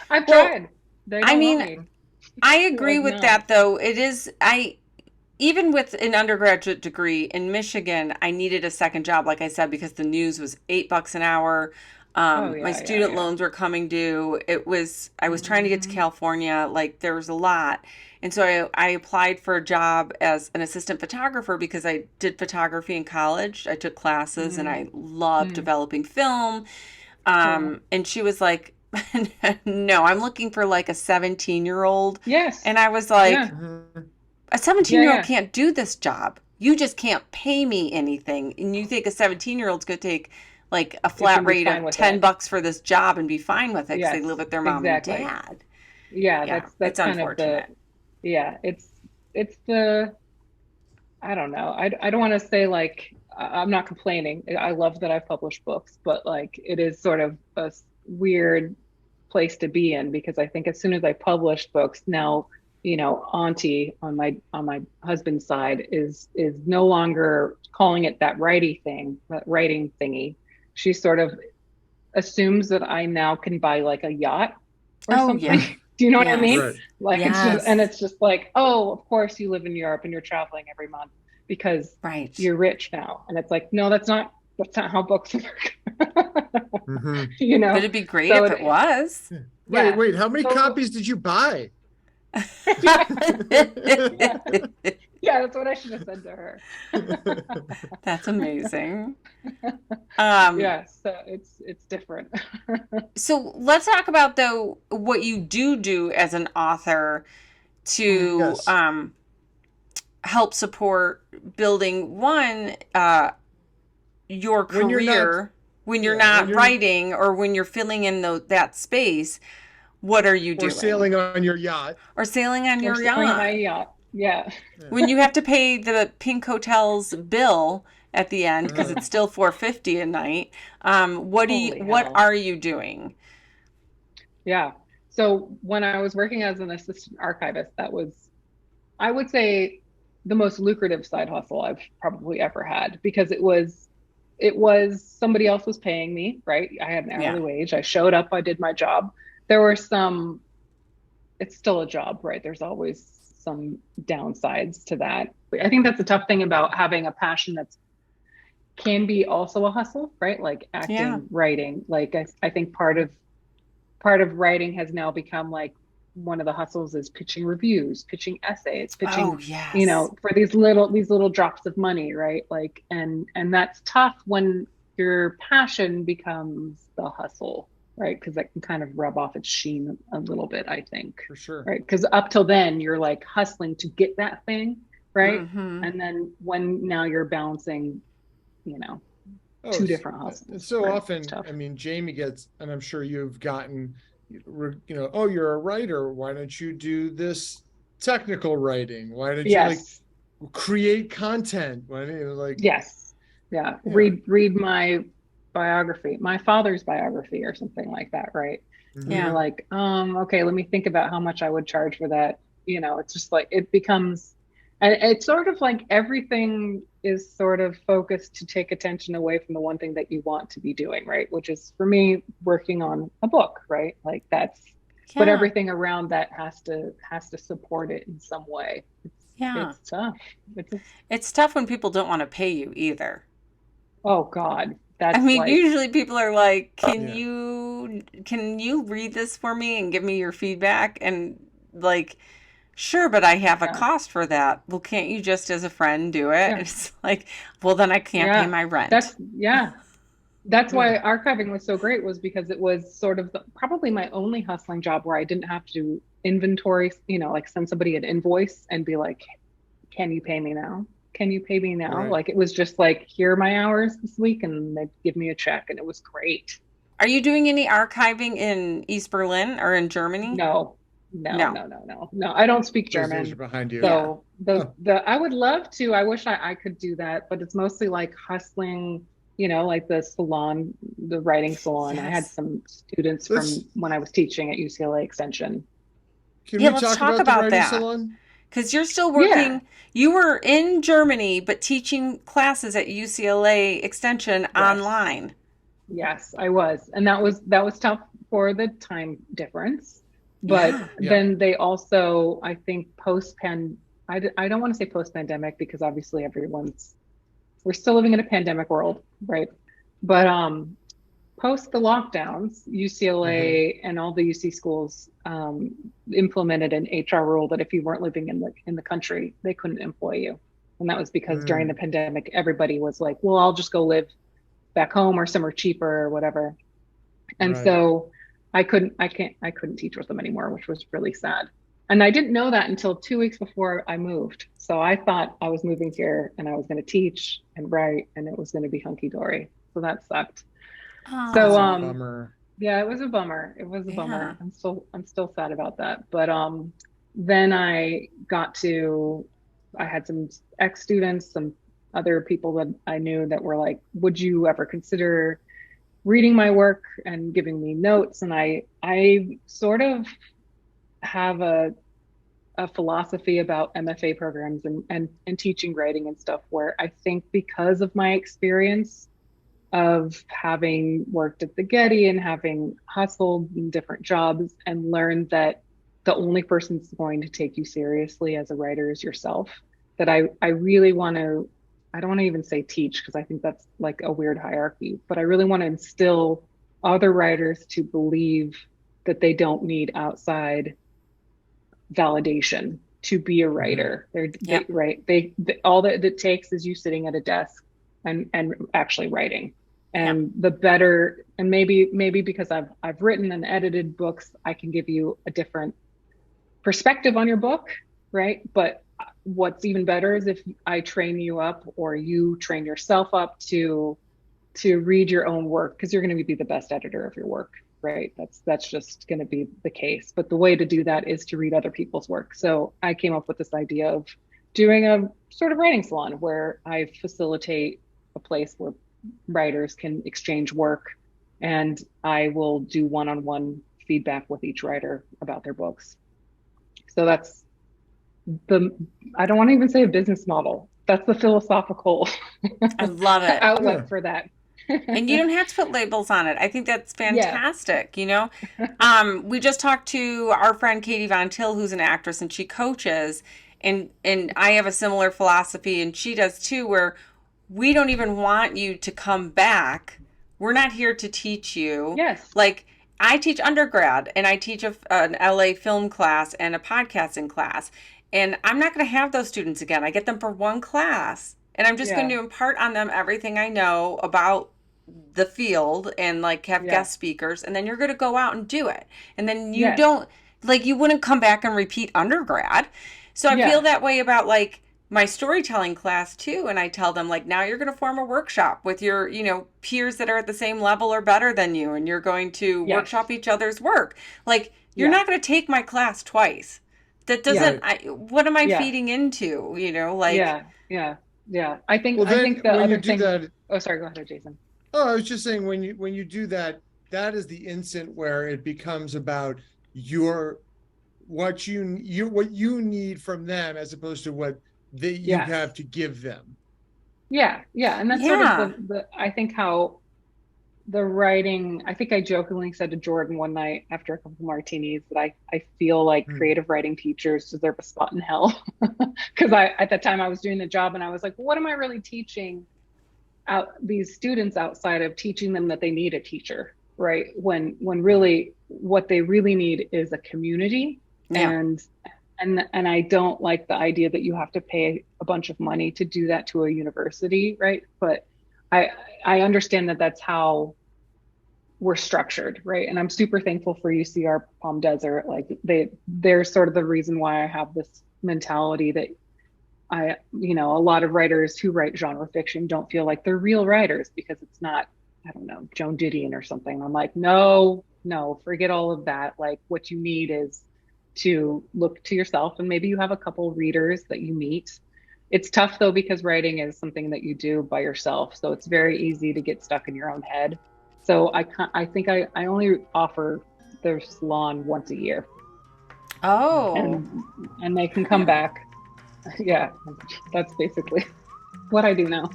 I've Well, tried. They I don't want mean, me. I agree Like, with no. that though. It is, even with an undergraduate degree in Michigan, I needed a second job, like I said, because the news was $8 an hour. Oh My yeah, yeah, student yeah. loans were coming due. I was trying to get to Hmm. California. Like, there was a lot. And so I applied for a job as an assistant photographer because I did photography in college. I took classes and I Mm, loved mm, developing film. And she was like, no, I'm looking for like a 17-year-old. Yes. And I was like, Yeah. a 17-year-old Yeah. can't do this job. You just can't pay me anything. And you think a 17-year-old's going to take like a flat rate of $10 for this job and be fine with it because they live with their mom and dad. Yeah, that's kind unfortunate. of it's the, I don't know. I don't want to say like, I'm not complaining. I love that I've published books, but like it is sort of a weird place to be in, because I think as soon as I published books, now, you know, auntie on my husband's side is no longer calling it that writing thingy. She sort of assumes that I now can buy like a yacht or something. Yeah. Do you know what I mean? Right. Like it's just like, oh, of course you live in Europe and you're traveling every month because you're rich now. And it's like, no, that's not how books work. You know, but it'd be great if it was. Wait, how many copies did you buy? Yeah, that's what I should have said to her. That's amazing. Yeah, so it's different. So let's talk about though what you do as an author to help support building your career when you're not writing or when you're filling in that space. What are you doing? Or sailing on your yacht. Or sailing on your yacht. My yacht. Yeah. When you have to pay the Pink Hotel's bill at the end because it's still $4.50 a night. What are you doing? Yeah. So when I was working as an assistant archivist, that was, I would say, the most lucrative side hustle I've probably ever had, because it was somebody else was paying me, right? I had an hourly wage. I showed up, I did my job. There were it's still a job, right? There's always some downsides to that. I think that's the tough thing about having a passion that's can be also a hustle, right? Like acting, writing. Like I think part of writing has now become like one of the hustles is pitching reviews, pitching essays, pitching, you know, for these little drops of money, right? Like, and that's tough when your passion becomes the hustle, right? Because that can kind of rub off its sheen a little bit, I think. For sure. Right. Because up till then, you're like hustling to get that thing, right? And then when now you're balancing, you know, two different hustles. So often, I mean, Jaime gets, and I'm sure you've gotten, you know, oh, you're a writer. Why don't you do this technical writing? Why don't you like create content? Why don't you like? Read my biography, my father's biography or something like that, right? You're like, okay, let me think about how much I would charge for that. You know, it's just like it becomes, and it's sort of like everything is sort of focused to take attention away from the one thing that you want to be doing, right? Which is for me working on a book, right? Like that's, but everything around that has to support it in some way. It's tough. It's tough when people don't want to pay you either. Oh God. Usually people are like, can you read this for me and give me your feedback? And like, sure, but I have a cost for that. Well, can't you just as a friend do it? It's like, well, then I can't pay my rent. That's why archiving was so great, was because it was sort of probably my only hustling job where I didn't have to do inventory, you know, like send somebody an invoice and be like, can you pay me now? Can you pay me now? Right. Like it was just like, here are my hours this week, and they'd give me a check, and it was great. Are you doing any archiving in East Berlin or in Germany? No. I don't speak German. Behind you. So I would love to. I wish I could do that, but it's mostly like hustling, you know, like the salon, the writing salon. I had some students from when I was teaching at UCLA Extension. Can we talk about the writing salon? Because you're still working, you were in Germany, but teaching classes at UCLA Extension online. Yes, I was. And that was tough for the time difference. But then they also, I think I don't want to say post-pandemic, because obviously we're still living in a pandemic world, right? But post the lockdowns, UCLA and all the UC schools implemented an HR rule that if you weren't living in the country, they couldn't employ you. And that was because during the pandemic, everybody was like, well, I'll just go live back home or somewhere cheaper or whatever. And Right. so I couldn't teach with them anymore, which was really sad. And I didn't know that until 2 weeks before I moved. So I thought I was moving here and I was going to teach and write and it was going to be hunky dory. So that sucked. So That's a Oh, bummer. yeah, it was a bummer. It was a yeah. bummer. I'm still sad about that. But then I had some ex-students, some other people that I knew that were like, would you ever consider reading my work and giving me notes? And I sort of have a philosophy about MFA programs and teaching writing and stuff where I think because of my experience of having worked at the Getty and having hustled in different jobs and learned that the only person that's going to take you seriously as a writer is yourself, that I really want to, I don't want to even say teach because I think that's like a weird hierarchy, but I really want to instill other writers to believe that they don't need outside validation to be a writer. Yep. They all that it takes is you sitting at a desk and actually writing. Yep. And the better, and maybe because I've written and edited books, I can give you a different perspective on your book, right? But what's even better is if I train you up or you train yourself up to read your own work, because you're going to be the best editor of your work, right? That's just going to be the case. But the way to do that is to read other people's work. So I came up with this idea of doing a sort of writing salon where I facilitate a place where writers can exchange work, and I will do one-on-one feedback with each writer about their books. So that's I don't want to even say a business model. That's the philosophical I love it. outlet for that. And you don't have to put labels on it. I think that's Yeah. fantastic. We just talked to our friend Katie Von Till, who's an actress, and she coaches. And I have a similar philosophy, and she does too, where we don't even want you to come back. We're not here to teach you. Yes. Like, I teach undergrad, and I teach an LA film class and a podcasting class. And I'm not going to have those students again. I get them for one class. And I'm just going to impart on them everything I know about the field and like have guest speakers. And then you're going to go out and do it. And then you don't, like, you wouldn't come back and repeat undergrad. So I feel that way about like my storytelling class too. And I tell them like, now you're going to form a workshop with your, peers that are at the same level or better than you. And you're going to workshop each other's work. Like, you're not going to take my class twice. That doesn't, what am I feeding into, Yeah. I think the other thing. Oh, sorry, go ahead, Jason. Oh, I was just saying when you do that, that is the instant where it becomes about what you need from them as opposed to what you have to give them. Yeah. And that's sort of the I think how the writing, I think I jokingly said to Jordan one night after a couple of martinis that I feel like creative writing teachers deserve a spot in hell. Because at that time I was doing the job and I was like, what am I really teaching out these students outside of teaching them that they need a teacher, right? When really what they really need is a community. And I don't like the idea that you have to pay a bunch of money to do that to a university, right? But I understand that that's how we're structured, right? And I'm super thankful for UCR Palm Desert. Like they're sort of the reason why I have this mentality that a lot of writers who write genre fiction don't feel like they're real writers because it's not, I don't know, Joan Didion or something. I'm like, no, forget all of that. Like what you need is to look to yourself, and maybe you have a couple readers that you meet. It's tough though, because writing is something that you do by yourself. So it's very easy to get stuck in your own head. So I think I only offer their salon once a year. Oh. And they can come back. Yeah, that's basically what I do now.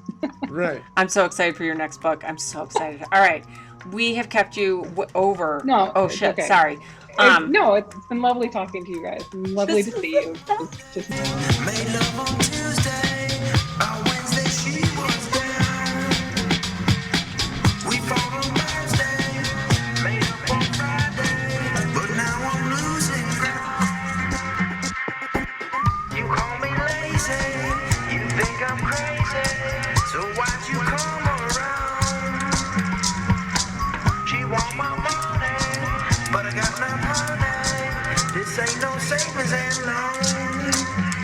Right. I'm so excited for your next book. I'm so excited. All right. We have kept you over. No. Oh, shit. Okay. Sorry. No, it's been lovely talking to you guys. Lovely to see you. Just... Made love on Tuesday, on Wednesday she was down. We fought on Thursday, made up on Friday, but now I'm losing ground. You call me lazy, you think I'm crazy, so why'd you come around? She want my This ain't no savings and loan.